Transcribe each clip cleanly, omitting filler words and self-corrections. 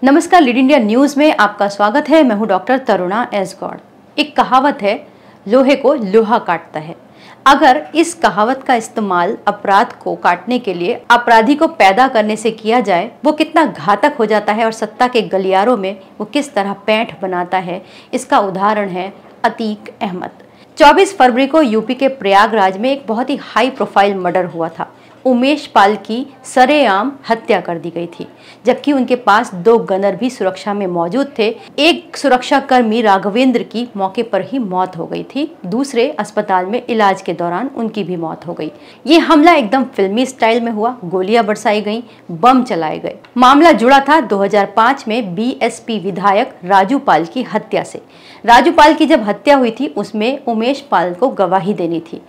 नमस्कार, lead India news में आपका स्वागत है। मैं हूं डॉक्टर तरुणा एस गौड़। एक कहावत है, लोहे को लोहा काटता है। अगर इस कहावत का इस्तेमाल अपराध को काटने के लिए अपराधी को पैदा करने से किया जाए, वो कितना घातक हो जाता है और सत्ता के गलियारों में वो किस तरह पैंठ बनाता है, इसका उदाहरण है अतीक अहमद। 24 फरवरी को यूपी के प्रयागराज में एक बहुत ही हाई प्रोफाइल मर्डर हुआ था। उमेश पाल की सरेआम हत्या कर दी गई थी, जबकि उनके पास 2 गनर भी सुरक्षा में मौजूद थे। एक सुरक्षाकर्मी राघवेंद्र की मौके पर ही मौत हो गई थी, दूसरे अस्पताल में इलाज के दौरान उनकी भी मौत हो गई। ये हमला एकदम फिल्मी स्टाइल में हुआ। गोलियां बरसाई गईं, बम चलाए गए। मामला जुड़ा था 2005 में बीएसपी विधायक राजू पाल की हत्या से। राजू पाल की जब हत्या हुई थी, उसमें उमेश पाल को गवाही देनी थी।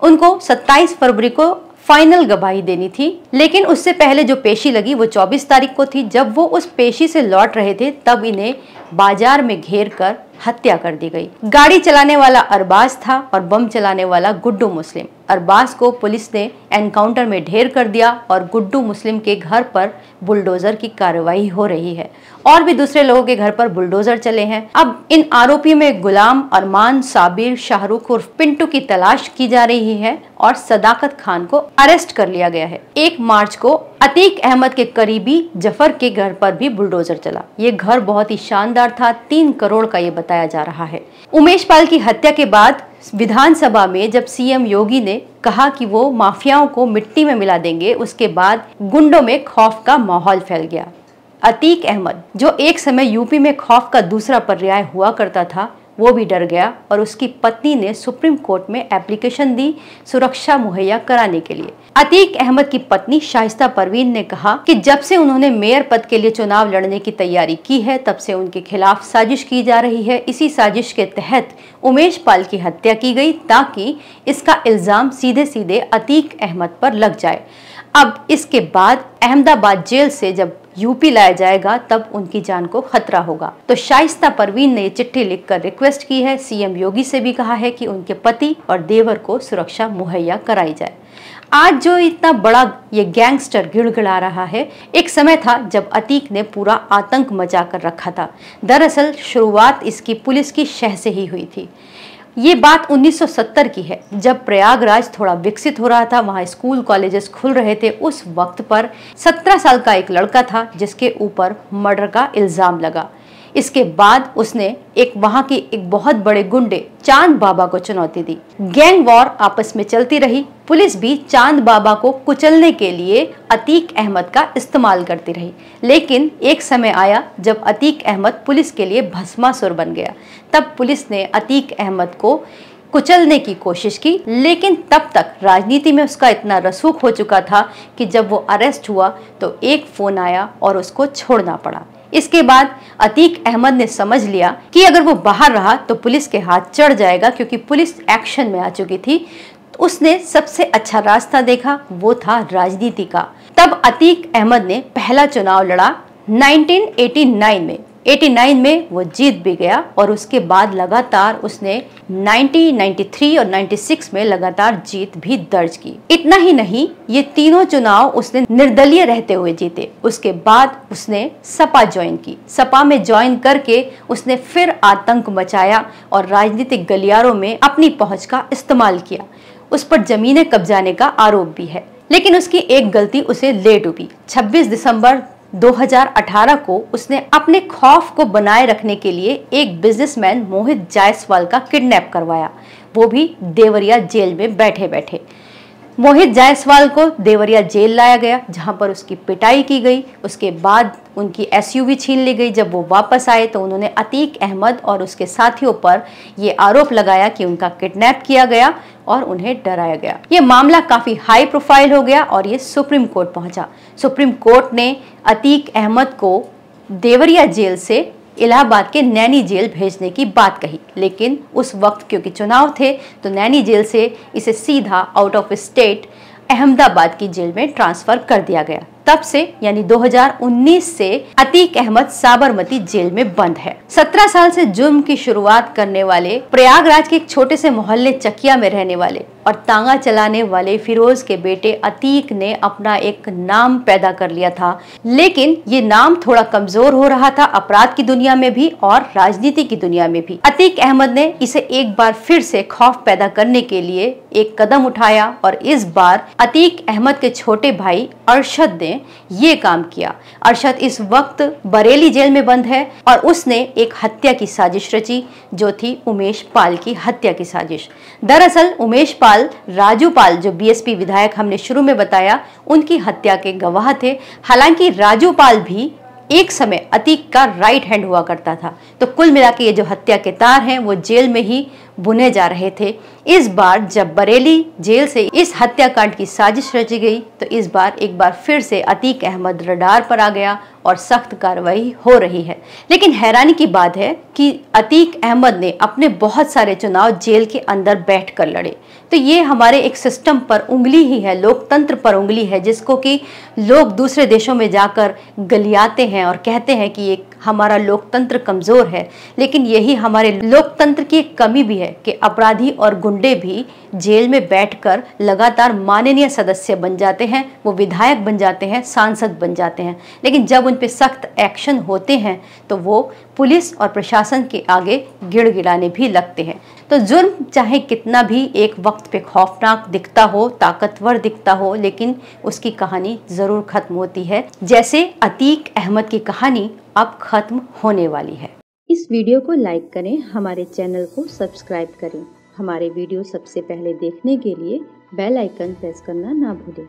उनको 27 फरवरी को फाइनल गवाही देनी थी, लेकिन उससे पहले जो पेशी लगी वो 24 तारीख को थी। जब वो उस पेशी से लौट रहे थे, तब इन्हें बाजार में घेर कर हत्या कर दी गई। गाड़ी चलाने वाला अरबाज था और बम चलाने वाला गुड्डू मुस्लिम। अरबाज को पुलिस ने एनकाउंटर में ढेर कर दिया और गुड्डू मुस्लिम के घर पर बुलडोजर की कार्रवाई हो रही है और भी दूसरे लोगों के घर पर बुलडोजर चले हैं। अब इन आरोपियों में गुलाम, अरमान, साबिर, शाहरुख उर्फ पिंटू की तलाश की जा रही है और सदाकत खान को अरेस्ट कर लिया गया है। 1 मार्च को अतीक अहमद के करीबी जफर के घर पर भी बुलडोजर चला। ये घर बहुत ही शानदार था, 3 करोड़ का ये बताया जा रहा है। उमेश पाल की हत्या के बाद विधानसभा में जब सीएम योगी ने कहा कि वो माफियाओं को मिट्टी में मिला देंगे, उसके बाद गुंडों में खौफ का माहौल फैल गया। अतीक अहमद, जो एक समय यूपी में खौफ का दूसरा पर्याय हुआ करता था, वो भी डर गया और उसकी पत्नी ने सुप्रीम कोर्ट में एप्लीकेशन दी सुरक्षा मुहैया कराने के लिए। अतीक अहमद की पत्नी शाइस्ता परवीन ने कहा कि जब से उन्होंने मेयर पद के लिए चुनाव लड़ने की तैयारी की है, तब से उनके खिलाफ साजिश की जा रही है। इसी साजिश के तहत उमेश पाल की हत्या की गई, ताकि इसका इल्जाम सीधे सीधे अतीक अहमद पर लग जाए। अब इसके बाद अहमदाबाद जेल से जब यूपी लाया जाएगा, तब उनकी जान को खतरा होगा। तो शाइस्ता परवीन ने चिट्ठी लिखकर रिक्वेस्ट की है, सीएम योगी से भी कहा है कि उनके पति और देवर को सुरक्षा मुहैया कराई जाए। आज जो इतना बड़ा ये गैंगस्टर गिड़गिड़ा रहा है, एक समय था जब अतीक ने पूरा आतंक मचा कर रखा था। दरअसल शुरुआत इसकी पुलिस की शह से ही हुई थी। ये बात 1970 की है, जब प्रयागराज थोड़ा विकसित हो रहा था, वहाँ स्कूल कॉलेजेस खुल रहे थे। उस वक्त पर 17 साल का एक लड़का था जिसके ऊपर मर्डर का इल्जाम लगा। इसके बाद उसने वहाँ के एक बहुत बड़े गुंडे चांद बाबा को चुनौती दी। गैंग वॉर आपस में चलती रही। पुलिस भी चांद बाबा को कुचलने के लिए अतीक अहमद का इस्तेमाल करती रही। लेकिन एक समय आया जब अतीक अहमद पुलिस के लिए भस्मासुर बन गया। तब पुलिस ने अतीक अहमद को कुचलने की कोशिश की, लेकिन तब तक राजनीति में उसका इतना रसूख हो चुका था कि जब वो अरेस्ट हुआ तो एक फोन आया और उसको छोड़ना पड़ा। इसके बाद अतीक अहमद ने समझ लिया कि अगर वो बाहर रहा तो पुलिस के हाथ चढ़ जाएगा, क्योंकि पुलिस एक्शन में आ चुकी थी। उसने सबसे अच्छा रास्ता देखा, वो था राजनीति का। तब अतीक अहमद ने पहला चुनाव लड़ा 1989 में। 89 में वो जीत भी गया और उसके बाद लगातार उसने 1993 और 96 में लगातार जीत भी दर्ज की। इतना ही नहीं, ये तीनों चुनाव उसने निर्दलीय रहते हुए जीते। उसके बाद उसने सपा ज्वाइन की। सपा में ज्वाइन करके उसने फिर आतंक मचाया और राजनीतिक गलियारों में अपनी पहुंच का इस्तेमाल किया। उस पर जमीनें कब्जाने का आरोप भी है, लेकिन उसकी एक गलती उसे ले डूबी। 26 दिसंबर 2018 को उसने अपने खौफ को बनाए रखने के लिए एक बिजनेसमैन मोहित जायसवाल का किडनैप करवाया, वो भी देवरिया जेल में बैठे बैठे। मोहित जायसवाल को देवरिया जेल लाया गया, जहां पर उसकी पिटाई की गई। उसके बाद उनकी एसयूवी छीन ली गई। जब वो वापस आए तो उन्होंने अतीक अहमद और उसके साथियों पर ये आरोप लगाया कि उनका किडनैप किया गया और उन्हें डराया गया। ये मामला काफी हाई प्रोफाइल हो गया और ये सुप्रीम कोर्ट पहुंचा। सुप्रीम कोर्ट ने अतीक अहमद को देवरिया जेल से इलाहाबाद के नैनी जेल भेजने की बात कही, लेकिन उस वक्त क्योंकि चुनाव थे तो नैनी जेल से इसे सीधा आउट ऑफ स्टेट अहमदाबाद की जेल में ट्रांसफर कर दिया गया। तब से यानी 2019 से अतीक अहमद साबरमती जेल में बंद है। 17 साल से जुर्म की शुरुआत करने वाले प्रयागराज के एक छोटे से मोहल्ले चकिया में रहने वाले और तांगा चलाने वाले फिरोज के बेटे अतीक ने अपना एक नाम पैदा कर लिया था। लेकिन ये नाम थोड़ा कमजोर हो रहा था अपराध की दुनिया में भी और राजनीति की दुनिया में भी। अतीक अहमद ने इसे एक बार फिर से खौफ पैदा करने के लिए एक कदम उठाया और इस बार अतीक अहमद के छोटे भाई अरशद ने ये काम किया। अरशद इस वक्त बरेली जेल में बंद है और उसने एक हत्या की साजिश रची जो थी उमेश पाल की हत्या की साजिश। दरअसल उमेश पाल राजू पाल जो बीएसपी विधायक हमने शुरू में बताया उनकी हत्या के गवाह थे। हालांकि राजू पाल भी एक समय अतीक का राइट हैंड हुआ करता था। तो कुल मिलाकर ये जो हत्या के तार हैं वो जेल में ही बुने जा रहे थे। इस बार जब बरेली जेल से इस हत्याकांड की साजिश रची गई तो इस बार एक बार फिर से अतीक अहमद रडार पर आ गया और सख्त कार्रवाई हो रही है। लेकिन हैरानी की बात है कि अतीक अहमद ने अपने बहुत सारे चुनाव जेल के अंदर बैठकर लड़े। तो ये हमारे एक सिस्टम पर उंगली ही है, लोकतंत्र पर उंगली है, जिसको कि लोग दूसरे देशों में जाकर गलियाते हैं और कहते हैं कि एक हमारा लोकतंत्र कमजोर है। लेकिन यही हमारे लोकतंत्र की एक कमी भी है कि अपराधी और गुंडे भी जेल में बैठकर लगातार माननीय सदस्य बन जाते हैं, वो विधायक बन जाते हैं, सांसद बन जाते हैं। लेकिन जब उन पे सख्त एक्शन होते हैं तो वो पुलिस और प्रशासन के आगे गिड़गिड़ाने भी लगते हैं। तो जुर्म चाहे कितना भी एक वक्त पे खौफनाक दिखता हो, ताकतवर दिखता हो, लेकिन उसकी कहानी जरूर खत्म होती है। जैसे अतीक अहमद की कहानी अब खत्म होने वाली है। इस वीडियो को लाइक करें, हमारे चैनल को सब्सक्राइब करें। हमारे वीडियो सबसे पहले देखने के लिए बेल आइकन प्रेस करना ना भूलें।